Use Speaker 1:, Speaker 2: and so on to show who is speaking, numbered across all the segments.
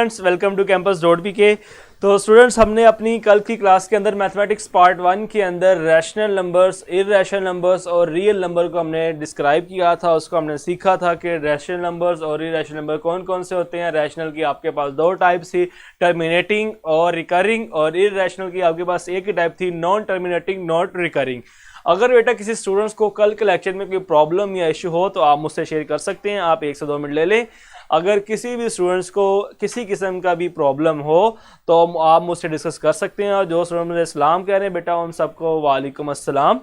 Speaker 1: Students, welcome to campus dot P K. तो students, हमने अपनी कल की क्लास के अंदर मैथमेटिक्स पार्ट 1 के अंदर रैशनल नंबर्स, इर्रेशनल नंबर्स और रियल नंबर को हमने डिस्क्राइब किया था। उसको हमने सीखा था कि रैशनल नंबर्स और इर्रेशनल नंबर कौन कौन से होते हैं। रैशनल की आपके पास दो टाइप थी, टर्मिनेटिंग और रिकरिंग, और इर्रेशनल की आपके पास एक ही टाइप थी, नॉन टर्मिनेटिंग नॉट रिकरिंग। अगर बेटा किसी स्टूडेंट्स को कल के लेक्चर में कोई प्रॉब्लम या इशू हो तो आप मुझसे शेयर कर सकते हैं, आप 1 से 2 मिनट ले लें। अगर किसी भी स्टूडेंट्स को किसी किस्म का भी प्रॉब्लम हो तो आप मुझसे डिस्कस कर सकते हैं। और जो स्टूडेंट मुझे सलाम कह रहे हैं बेटा, उन सबको वालेकुम अस्सलाम।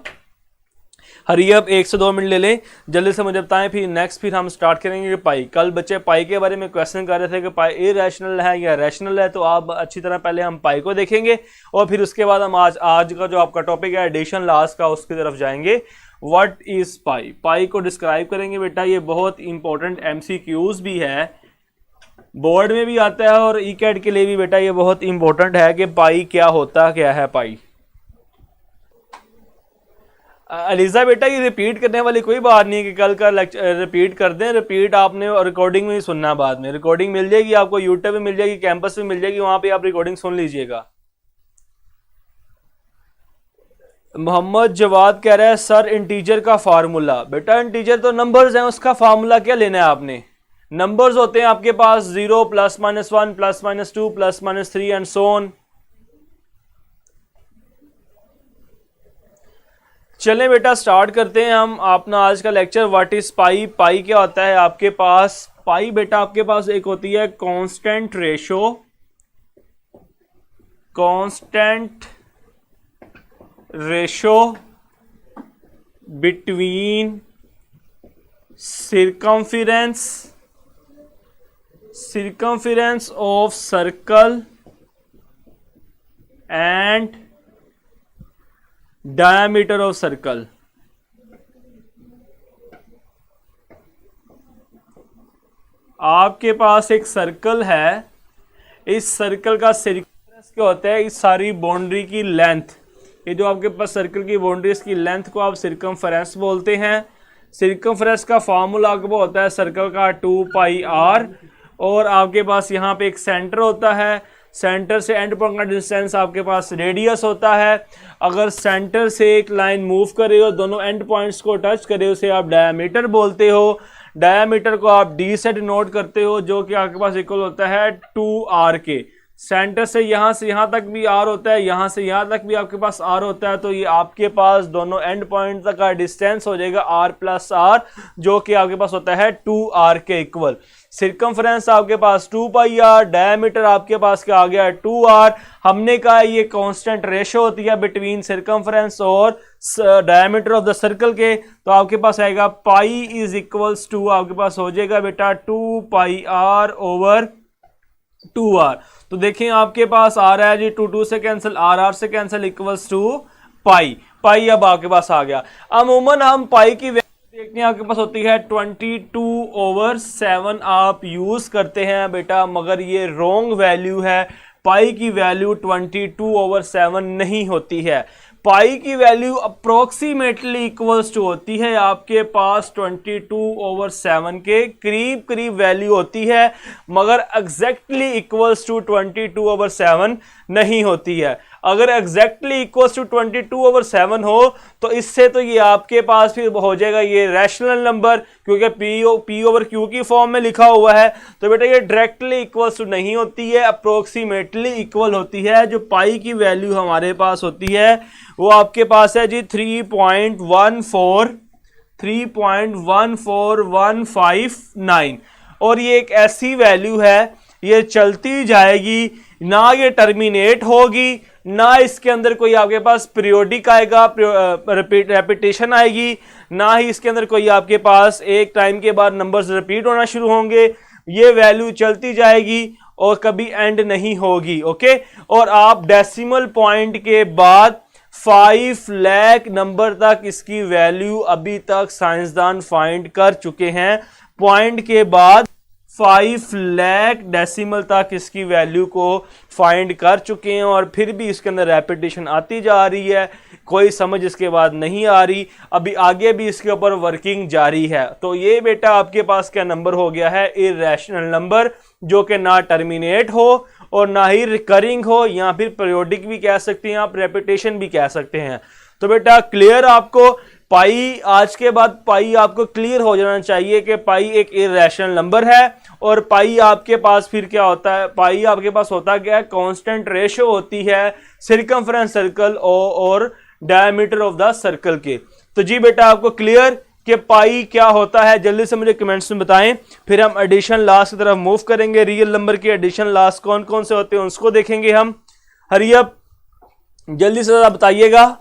Speaker 1: हरी अब 1 से 2 मिनट ले लें, जल्दी से मुझे बताएं, फिर हम स्टार्ट करेंगे कि पाई। कल बच्चे पाई के बारे में क्वेश्चन कर रहे थे कि पाई इरेशनल है या रैशनल है, तो आप अच्छी तरह पहले हम पाई को देखेंगे और फिर उसके बाद हम आज का जो आपका टॉपिक है एडिशन लास्ट का, उसकी तरफ जाएंगे। व्हाट इज पाई, पाई को डिस्क्राइब करेंगे बेटा। ये बहुत इंपॉर्टेंट एमसीक्यूज भी है, बोर्ड में भी आता है और ई कैट के लिए भी बेटा ये बहुत इंपॉर्टेंट है कि पाई क्या होता क्या है पाई। अलीजा बेटा, ये रिपीट करने वाली कोई बात नहीं है कि कल का लेक्चर रिपीट कर दें। रिपीट आपने रिकॉर्डिंग में ही सुनना, बाद में रिकॉर्डिंग मिल जाएगी आपको, यूट्यूब पे मिल जाएगी, कैंपस में मिल जाएगी, वहां पे आप रिकॉर्डिंग सुन लीजिएगा। मोहम्मद जवाद कह रहा है सर इंटीजर का फार्मूला। बेटा इंटीजर तो नंबर्स हैं, उसका फार्मूला क्या लेना है आपने। नंबर्स होते हैं आपके पास 0 +-1 +-2 +-3 एंड सो ऑन। चलें बेटा स्टार्ट करते हैं हम अपना आज का लेक्चर। व्हाट इज पाई, पाई क्या होता है आपके पास। पाई बेटा आपके पास एक होती है constant ratio between circumference of circle and diameter of circle। आपके पास एक सर्कल है, इस सर्कल का सर्कम्फ्रेंस क्या होता है, इस सारी बाउंड्री की लेंथ। ये जो आपके पास सर्कल की बाउंड्री, इसकी लेंथ को आप सर्कम्फ्रेंस बोलते हैं। सर्कम्फ्रेंस का फार्मूला आपको होता है सर्कल का 2πr, और आपके पास यहाँ पे एक सेंटर होता है, सेंटर से एंड पॉइंट का डिस्टेंस आपके पास रेडियस होता है। अगर सेंटर से एक लाइन मूव करे हो, दोनों एंड पॉइंट्स को टच करे, उसे आप डायमीटर बोलते हो। डायमीटर को आप डी से डिनोट करते हो, जो कि आपके पास इक्वल होता है 2r के। सेंटर से यहाँ तक भी r होता है, यहाँ से यहाँ तक भी आपके पास r होता है, तो ये आपके पास दोनों एंड पॉइंट तक का डिस्टेंस हो जाएगा r + r, जो कि आपके पास होता है 2r के इक्वल। सर्कम्फ्रेंस आपके पास 2πr, डायमीटर आपके पास क्या आ गया 2r। हमने कहा ये कांस्टेंट रेशो होती है बिटवीन सर्कम्फ्रेंस और डायमीटर ऑफ द सर्कल के, तो आपके पास आएगा पाई इज इक्वल्स टू, आपके पास हो जाएगा बेटा 2πr/2r। तो देखें आपके पास आ रहा है जी 2 से कैंसिल, r से कैंसिल, इक्वल्स टू पाई। पाई अब आपके पास आ गया। अमूमन हम पाई की देखते हैं, आपके पास होती है 22/7 आप यूज करते हैं बेटा, मगर ये रॉन्ग वैल्यू है। पाई की वैल्यू 22/7 नहीं होती है। पाई की वैल्यू अप्रोक्सीमेटली इक्वल्स टू होती है आपके पास 22/7 के करीब करीब वैल्यू होती है, मगर एग्जैक्टली इक्वल्स टू 22/7 नहीं होती है। अगर एग्जैक्टली इक्वल्स टू 22/7 हो तो इससे तो ये आपके पास फिर हो जाएगा ये रैशनल नंबर, क्योंकि P/Q की फॉर्म में लिखा हुआ है। तो बेटा ये डायरेक्टली इक्वल्स टू नहीं होती है, अप्रोक्सीमेटली इक्वल होती है। जो पाई की वैल्यू हमारे पास होती है वो आपके पास है जी 3.14159, और ये एक ऐसी वैल्यू है, ये चलती जाएगी, ना ये टर्मिनेट होगी, ना इसके अंदर कोई आपके पास पीरियोडिक आएगा, रेपिटेशन आएगी, ना ही इसके अंदर कोई आपके पास एक टाइम के बाद नंबर्स रिपीट होना शुरू होंगे। ये वैल्यू चलती जाएगी और कभी एंड नहीं होगी। ओके, और आप डेसिमल पॉइंट के बाद 5 लाख नंबर तक इसकी वैल्यू अभी तक साइंसदान फाइंड कर चुके हैं। पॉइंट के बाद 5 लाख डेसिमल तक इसकी वैल्यू को फाइंड कर चुके हैं और फिर भी इसके अंदर रेपिटेशन आती जा रही है, कोई समझ इसके बाद नहीं आ रही, अभी आगे भी इसके ऊपर वर्किंग जारी है। तो ये बेटा आपके पास क्या नंबर हो गया है, इर्रेशनल नंबर, जो कि ना टर्मिनेट हो और ना ही रिकरिंग हो, या फिर पीरियोडिक भी कह सकते हैं आप, रेपिटेशन भी कह सकते हैं। तो बेटा क्लियर आपको पाई, आज के बाद पाई आपको क्लियर हो जाना चाहिए कि पाई एक इर्रेशनल नंबर है। और पाई आपके पास फिर क्या होता है, पाई आपके पास होता क्या है, कांस्टेंट रेशो होती है सिरकमफ्रेंस सर्कल और डायमीटर ऑफ द सर्कल के। तो जी बेटा आपको क्लियर कि पाई क्या होता है, जल्दी से मुझे कमेंट्स में बताएं, फिर हम एडिशन लास्ट की तरफ मूव करेंगे। रियल नंबर के एडिशन लास्ट कौन कौन से होते हैं उसको देखेंगे हम। हरी अप, जल्दी से बताइएगा।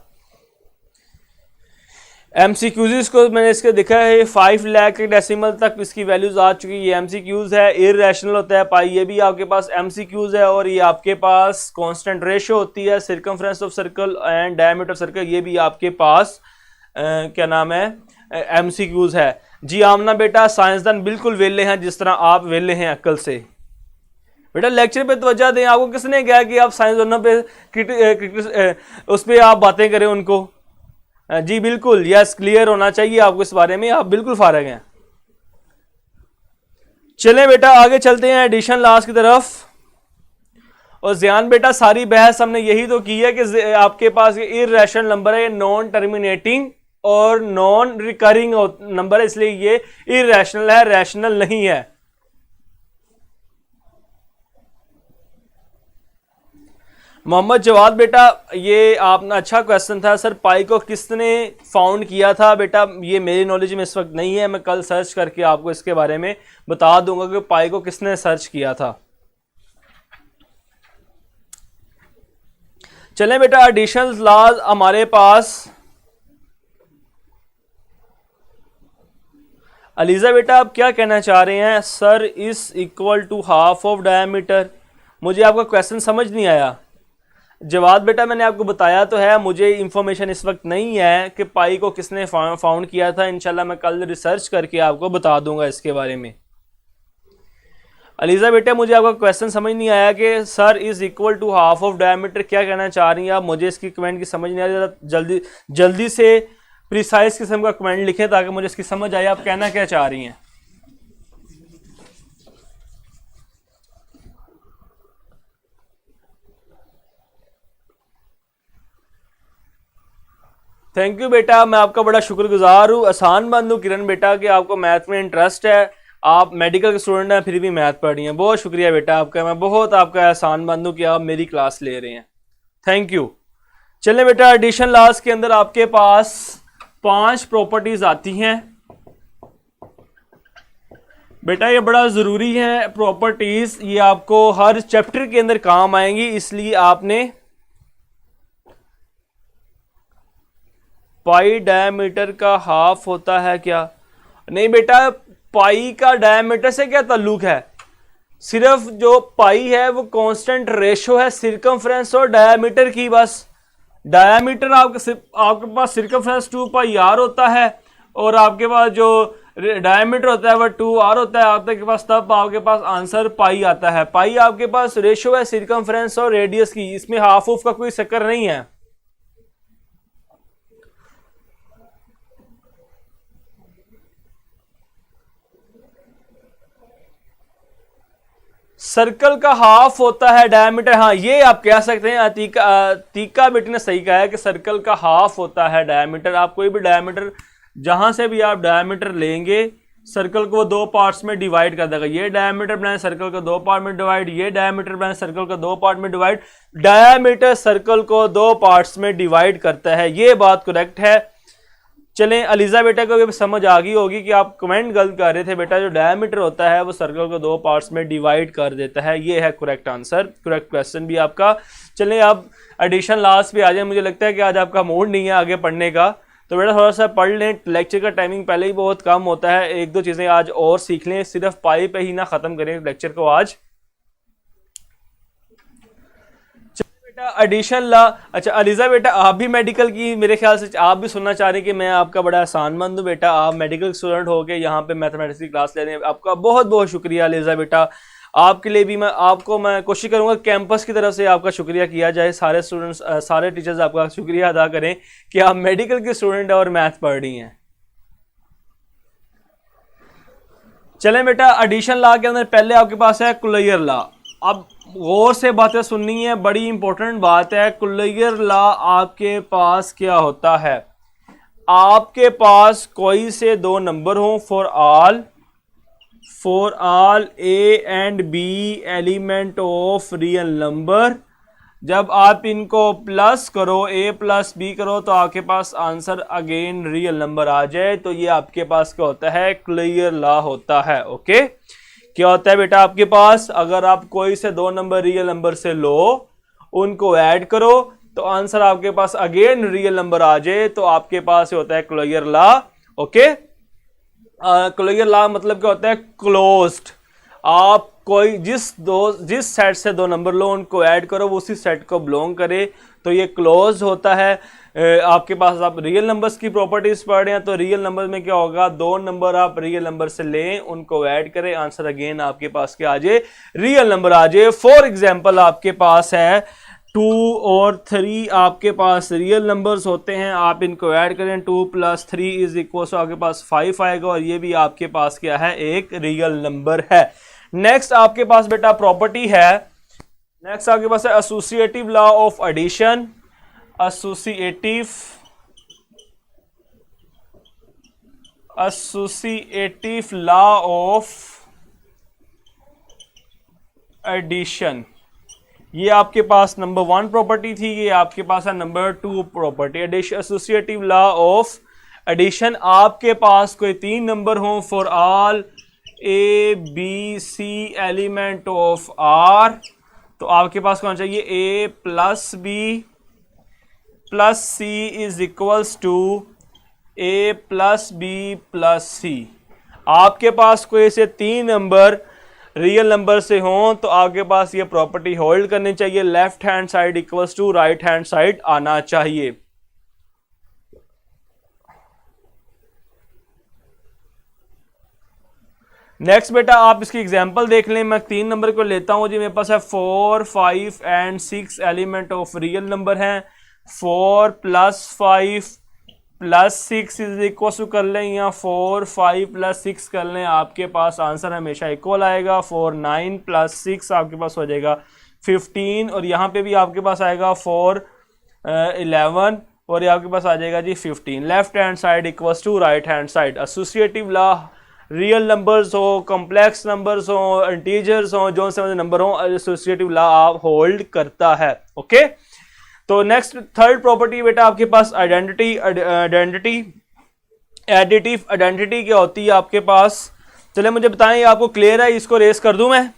Speaker 1: एमसीक्यूज को मैंने इसके दिखा है 5 लाख डेसिमल तक इसकी वैल्यूज आ चुकी है, ये एमसीक्यूज है। इर्रेशनल होता है पाई, ये भी आपके पास एमसीक्यूज है। और ये आपके पास कांस्टेंट रेशो होती है circumference of circle and diameter of circle, ये भी आपके पास क्या नाम है, एमसीक्यूज है। जी आमना बेटा साइंसदान बिल्कुल वेले हैं जिस तरह आप वेले हैं अक्ल से। बेटा लेक्चर पे तवज्जो दें, आपको किसने कहा कि आप साइंसदानों पे उस पर आप बातें करें उनको। जी बिल्कुल, यस क्लियर होना चाहिए आपको इस बारे में, आप बिल्कुल फारग हैं। चलें बेटा आगे चलते हैं एडिशन लास्ट की तरफ। और ज़ियान बेटा सारी बहस हमने यही तो की है कि आपके पास ये इर्रेशनल नंबर है, ये नॉन टर्मिनेटिंग और नॉन रिकरिंग नंबर है, इसलिए ये इर्रेशनल है, रैशनल नहीं है। मोहम्मद जवाद बेटा ये आपने अच्छा क्वेश्चन था सर, पाई को किसने फाउंड किया था। बेटा ये मेरी नॉलेज में इस वक्त नहीं है, मैं कल सर्च करके आपको इसके बारे में बता दूंगा कि पाई को किसने सर्च किया था। चलें बेटा एडिशनल लॉज हमारे पास। अलीजा बेटा आप क्या कहना चाह रहे हैं, sir is equal to half of diameter. मुझे आपका क्वेश्चन समझ नहीं आया। जवाब बेटा मैंने आपको बताया तो है, मुझे इंफॉर्मेशन इस वक्त नहीं है कि पाई को किसने फाउंड किया था। इंशाल्लाह मैं कल रिसर्च करके आपको बता दूंगा इसके बारे में। अलीजा बेटा मुझे आपका क्वेश्चन समझ नहीं आया कि sir is equal to half of diameter, क्या कहना चाह रही हैं आप, मुझे इसकी कमेंट की समझ नहीं आ रही। जल्दी से प्रिसाइज किस्म का कमेंट लिखें ताकि मुझे इसकी समझ आए आप कहना क्या चाह रही हैं। थैंक यू बेटा, मैं आपका बड़ा शुक्रगुजार हूँ। आसान बंद हूँ किरण बेटा कि आपको मैथ में इंटरेस्ट है, आप मेडिकल के स्टूडेंट हैं फिर भी मैथ पढ़ रही हैं, बहुत शुक्रिया बेटा आपका, मैं बहुत आपका एहसान मंद हूँ कि आप मेरी क्लास ले रहे हैं, थैंक यू। चलें बेटा एडिशन लास्ट के अंदर आपके पास 5 प्रॉपर्टीज आती हैं। बेटा ये बड़ा ज़रूरी है प्रॉपर्टीज, ये आपको हर चैप्टर के अंदर काम आएंगी, इसलिए आपने पाई डायमीटर का हाफ होता है क्या, नहीं बेटा पाई का डायमीटर से क्या ताल्लुक है, सिर्फ जो पाई है वो कांस्टेंट रेशो है सिरकमफ्रेंस और डायमीटर की। बस डायमीटर आपके पास सिरकमफ्रेंस 2 पाई आर होता है और आपके पास जो डायमीटर होता है वह 2 आर होता है आपके पास, तब आपके पास आंसर पाई आता है। पाई आपके पास रेशो है सिरकमफ्रेंस और रेडियस की, इसमें हाफ ऑफ का कोई चक्कर नहीं है। सर्कल का हाफ होता है डायमीटर, हाँ ये आप कह सकते हैं। अतीका बेटी ने सही कहा है कि सर्कल का हाफ होता है डायमीटर। आप कोई भी डायमीटर जहां से भी आप डायमीटर लेंगे सर्कल को 2 पार्ट्स में डिवाइड कर देगा। ये डायमीटर बनाए सर्कल को 2 पार्ट में डिवाइड, ये डायमीटर बनाए सर्कल को 2 पार्ट में डिवाइड। डायमीटर सर्कल को 2 पार्ट्स में डिवाइड करता है, ये बात करेक्ट है। चलें अलीजा बेटा को भी समझ आ गई होगी कि आप कमेंट गलत कर रहे थे। बेटा जो डायमीटर होता है वो सर्कल को 2 पार्ट्स में डिवाइड कर देता है, ये है करेक्ट आंसर, करेक्ट क्वेश्चन भी आपका। चलें अब एडिशन लास्ट पे आ जाए। मुझे लगता है कि आज आपका मूड नहीं है आगे पढ़ने का, तो बेटा थोड़ा सा पढ़ लें, लेक्चर का टाइमिंग पहले ही बहुत कम होता है, 1-2 चीज़ें आज और सीख लें, सिर्फ पाई पे ही ना ख़त्म करें लेक्चर को आज। बेटा एडिशन ला, अच्छा अलीजा बेटा आप भी मेडिकल की, मेरे ख्याल से आप भी सुनना चाह रहे हैं कि मैं आपका बड़ा एहसानमंद हूँ बेटा, आप मेडिकल स्टूडेंट हो के यहाँ पे मैथमेटिक्स की क्लास ले रहे हैं, आपका बहुत बहुत शुक्रिया अलीजा बेटा। आपके लिए भी मैं कोशिश करूँगा कैंपस की तरफ से आपका शुक्रिया किया जाए, सारे स्टूडेंट्स सारे टीचर्स आपका शुक्रिया अदा करें कि आप मेडिकल के स्टूडेंट और मैथ पढ़ रही हैं। चलें बेटा, एडिशन लॉ के अंदर पहले आपके पास है कुलैयर लॉ। अब गौर से बातें सुननी है, बड़ी इंपॉर्टेंट बात है। कुलैयर लॉ आपके पास क्या होता है, आपके पास कोई से दो नंबर हो for all a and b element of real number, जब आप इनको प्लस करो, ए प्लस बी करो तो आपके पास आंसर अगेन रियल नंबर आ जाए, तो ये आपके पास क्या होता है, क्लियर लॉ होता है। ओके, क्या होता है बेटा आपके पास, अगर आप कोई से दो नंबर रियल नंबर से लो, उनको ऐड करो तो आंसर आपके पास अगेन रियल नंबर आ जाए, तो आपके पास होता है clear law. Okay, clear law मतलब क्या होता है, क्लोज्ड। आप कोई जिस सेट से दो नंबर लो, उनको ऐड करो, वो उसी सेट को बिलोंग करे, तो ये क्लोज होता है। आपके पास आप रियल नंबर्स की प्रॉपर्टीज पढ़ रहे हैं, तो रियल नंबर में क्या होगा, दो नंबर आप रियल नंबर से लें, उनको ऐड करें, आंसर अगेन आपके पास क्या आ जाए, रियल नंबर आ जाए। फॉर एग्जांपल आपके पास है 2 और 3, आपके पास रियल नंबर्स होते हैं, आप इनको ऐड करें, 2 + 3 इज इक्वल टू आपके पास 5 आएगा, और ये भी आपके पास क्या है, एक रियल नंबर है। नेक्स्ट आपके पास बेटा प्रॉपर्टी है, नेक्स्ट आपके पास है associative law of addition. Associative law of addition, ये आपके पास नंबर 1 प्रॉपर्टी थी, ये आपके पास है number 2 property. Associative law of addition, आपके पास कोई 3 नंबर हो for all A B C element of R, तो आपके पास कौन चाहिए, A plus B plus C is equals to A plus B plus C. आपके पास कोई से 3 नंबर रियल नंबर से हों तो आपके पास ये प्रॉपर्टी होल्ड करनी चाहिए, left hand side equals to right hand side आना चाहिए। नेक्स्ट बेटा आप इसकी एग्जांपल देख लें, मैं 3 नंबर को लेता हूं जी, मेरे पास है 4, 5 and 6 element of real number हैं। 4 + 5 + 6 इज इक्वल टू कर लें, या 4, 5 + 6 कर लें, आपके पास आंसर हमेशा इक्वल आएगा। 4, 9 + 6 आपके पास हो जाएगा 15, और यहाँ पे भी आपके पास आएगा 4, 11, और ये आपके पास आ जाएगा जी 15। Left hand side equals to right hand side. Associative law, real numbers हो, कॉम्प्लेक्स नंबर्स हो, इंटीजर्स हो, जो से नंबर हो, एसोसिएटिव लॉ आप होल्ड करता है। ओके, तो नेक्स्ट थर्ड प्रॉपर्टी बेटा आपके पास आइडेंटिटी। एडिटिव आइडेंटिटी क्या होती है आपके पास, चले मुझे बताएं, ये आपको क्लियर है, इसको रेस कर दूं मैं।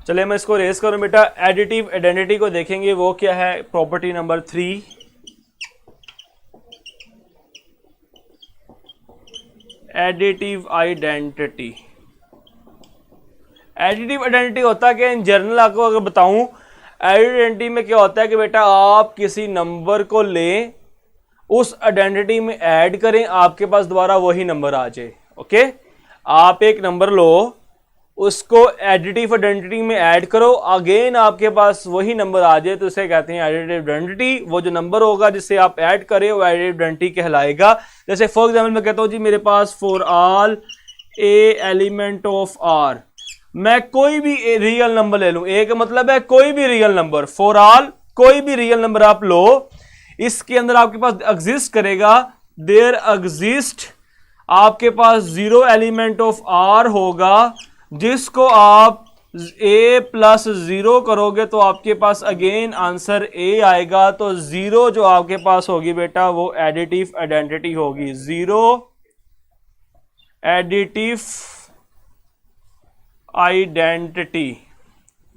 Speaker 1: चले मैं इसको रेस करूं बेटा। एडिटिव आइडेंटिटी को देखेंगे, वो क्या है, property number 3, additive identity. Additive identity होता है कि इन जनरल आपको अगर बताऊं, आइडेंटिटी में क्या होता है कि बेटा आप किसी नंबर को लें, उस आइडेंटिटी में ऐड करें, आपके पास दोबारा वही नंबर आ जाए। ओके, आप एक नंबर लो, उसको एडिटिव आइडेंटिटी में ऐड करो, अगेन आपके पास वही नंबर आ जाए, तो इसे कहते हैं एडिटिव आइडेंटिटी। वो जो नंबर होगा जिससे आप ऐड करें वो एडिटिव आइडेंटिटी कहलाएगा। जैसे फॉर एग्जांपल मैं कहता हूं जी, मेरे पास for all A element of R, मैं कोई भी रियल नंबर ले लूं, ए का मतलब है कोई भी रियल नंबर, फॉर ऑल कोई भी रियल नंबर आप लो, इसके अंदर आपके पास एग्जिस्ट करेगा, देयर एग्जिस्ट, आपके पास 0 एलिमेंट ऑफ आर होगा, जिसको आप a + 0 करोगे तो आपके पास अगेन आंसर a आएगा। तो 0 जो आपके पास होगी बेटा वो एडिटिव आइडेंटिटी होगी। 0 additive identity,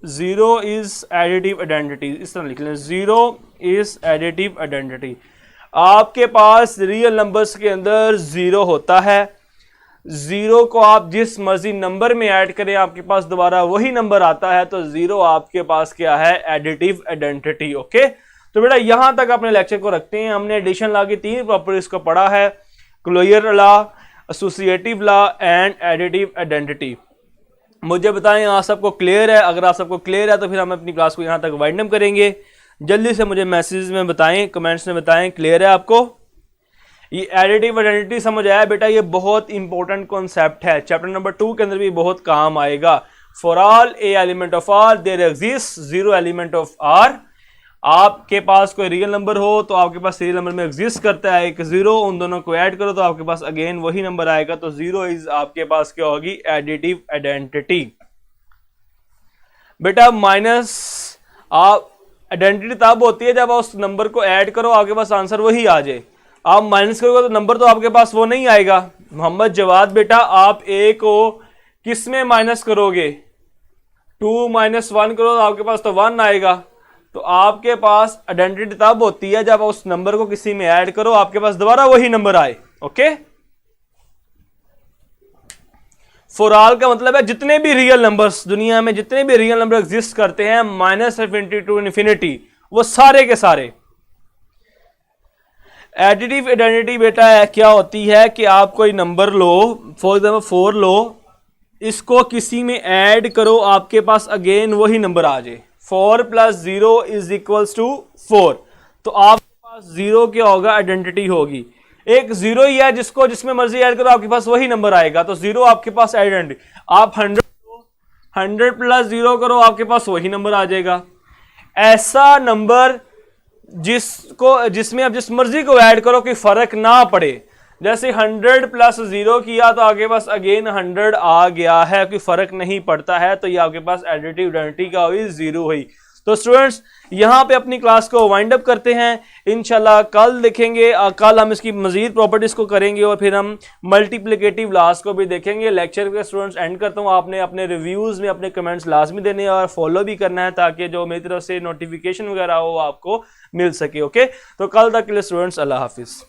Speaker 1: 0 is additive identity, इस तरह लिख लें, 0 इज एडिटिव आइडेंटिटी। आपके पास रियल नंबर्स के अंदर 0 होता है, जीरो को आप जिस मर्जी नंबर में ऐड करें आपके पास दोबारा वही नंबर आता है, तो जीरो आपके पास क्या है, एडिटिव आइडेंटिटी। ओके, तो बेटा यहां तक अपने लेक्चर को रखते हैं। हमने एडिशन लॉ की 3 प्रॉपर्टीज को पढ़ा है, closure law, associative law and additive identity. मुझे बताएं यहाँ सबको क्लियर है? अगर आप सबको क्लियर है तो फिर हम अपनी क्लास को यहाँ तक वाइंड अप करेंगे। जल्दी से मुझे मैसेज में बताएं, कमेंट्स में बताएं क्लियर है आपको? ये एडिटिव आइडेंटिटी समझ आया बेटा? ये बहुत इंपॉर्टेंट कॉन्सेप्ट है, चैप्टर नंबर 2 के अंदर भी बहुत काम आएगा। For all A element of R there exist zero element of R. आपके पास कोई रियल नंबर हो तो आपके पास सीरियल नंबर में एग्जिस्ट करता है एक जीरो, उन दोनों को ऐड करो तो आपके पास अगेन वही नंबर आएगा, तो जीरो इज आपके पास क्या होगी, एडिटिव आइडेंटिटी। बेटा माइनस आप आइडेंटिटी तब होती है जब आप उस नंबर को ऐड करो आपके पास आंसर वही आ जाए। आप माइनस करोगे तो नंबर तो आपके पास वो नहीं आएगा। मोहम्मद जवाद बेटा आप ए को किस में माइनस करोगे, 2 - 1 करो तो आपके पास तो 1 आएगा। तो आपके पास आइडेंटिटी तब होती है जब उस नंबर को किसी में ऐड करो आपके पास दोबारा वही नंबर आए। ओके, फॉर ऑल का मतलब है जितने भी रियल नंबर्स दुनिया में, जितने भी रियल नंबर एग्जिस्ट करते हैं -∞ टू इन्फिनिटी, वो सारे के सारे। एडिटिव आइडेंटिटी बेटा क्या होती है कि आप कोई नंबर लो, फॉर एग्जाम्पल 4 लो, इसको किसी में ऐड करो आपके पास अगेन वही नंबर आ जाए। 4 + 0 = 4, तो आपके पास जीरो क्या होगा, आइडेंटिटी होगी। एक जीरो ही है जिसको जिसमें मर्जी ऐड करो आपके पास वही नंबर आएगा, तो जीरो आपके पास आइडेंटिटी। आप 100 + 0 करो आपके पास वही नंबर आ जाएगा। ऐसा नंबर जिसमें आप जिस मर्जी को ऐड करो कि फर्क ना पड़े, जैसे 100 + 0 किया तो आपके पास अगेन 100 आ गया है, कोई फर्क नहीं पड़ता है, तो ये आपके पास एडिटिव आइडेंटिटी का हुई जीरो हुई। तो स्टूडेंट्स यहां पे अपनी क्लास को वाइंड अप करते हैं, इंशाल्लाह कल देखेंगे, कल हम इसकी मजीद प्रॉपर्टीज को करेंगे और फिर हम मल्टीप्लिकेटिव लॉस को भी देखेंगे। लेक्चर के स्टूडेंट्स एंड करता हूं, आपने अपने रिव्यूज में अपने कमेंट्स लाजमी देने और फॉलो भी करना है ताकि जो मेरी तरफ से नोटिफिकेशन वगैरह हो आपको मिल सके। ओके, तो कल तक के लिए स्टूडेंट्स अल्लाह हाफिज।